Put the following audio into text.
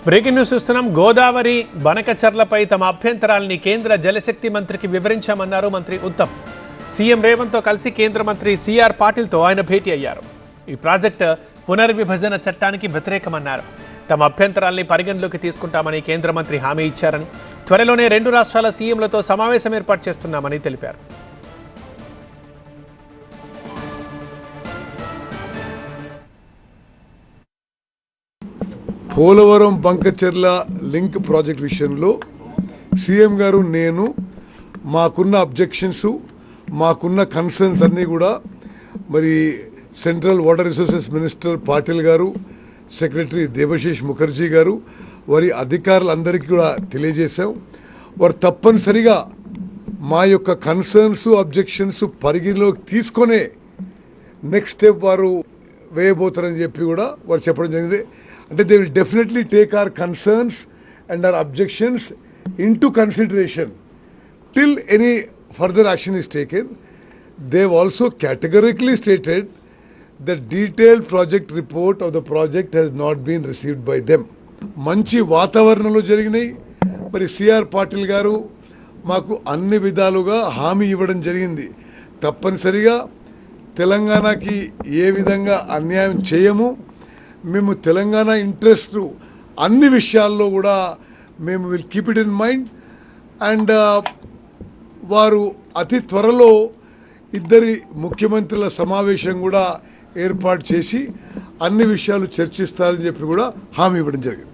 Breaking news చూస్తున్నాం. గోదావరి బనకచర్లపై తమ అభ్యంతరాలని కేంద్ర జలశక్తి మంత్రికి వివరించామన్నారు మంత్రి ఉత్తమ్. సీఎం రేవంత్తో కలిసి కేంద్ర మంత్రి సిఆర్ పాటిల్తో ఆయన భేటీ అయ్యారు. ఈ ప్రాజెక్టు పునర్విభజన చట్టానికి వ్యతిరేకమన్నారు. తమ అభ్యంతరాల్ని పరిగణలోకి తీసుకుంటామని కేంద్ర మంత్రి హామీ ఇచ్చారని, త్వరలోనే రెండు రాష్ట్రాల సీఎంలతో సమావేశం ఏర్పాటు చేస్తున్నామని తెలిపారు. పోలవరం బంకచెర్ల లింక్ ప్రాజెక్ట్ విషయంలో సీఎం గారు నేను మాకున్న అబ్జెక్షన్స్ మాకున్న కన్సర్న్స్ అన్నీ కూడా మరి central water resources minister Patil గారు, సెక్రటరీ దేబశిష్ ముఖర్జీ గారు, వారి అధికారులందరికీ కూడా తెలియజేశాం. వారు తప్పనిసరిగా మా యొక్క కన్సర్న్స్ అబ్జెక్షన్స్ పరిగణలోకి తీసుకొనే నెక్స్ట్ స్టెప్ వారు వేయబోతారని చెప్పి కూడా వారు చెప్పడం జరిగింది. అంటే they will definitely take our concerns and our objections into consideration till any further action is taken. They have also categorically stated the detailed project report of the project has not been received by them. మంచి వాతావరణంలో జరిగినాయి. మరి CR Patil గారు మాకు అన్ని విధాలుగా హామీ ఇవ్వడం జరిగింది. తప్పనిసరిగా తెలంగాణకి ఏ విధంగా అన్యాయం చేయము, మేము తెలంగాణ ఇంట్రెస్ట్ అన్ని విషయాల్లో కూడా మేము will keep it in mind. And వారు అతి త్వరలో ఇద్దరి ముఖ్యమంత్రుల సమావేశం కూడా ఏర్పాటు చేసి అన్ని విషయాలు చర్చిస్తారని చెప్పి కూడా హామీ ఇవ్వడం జరిగింది.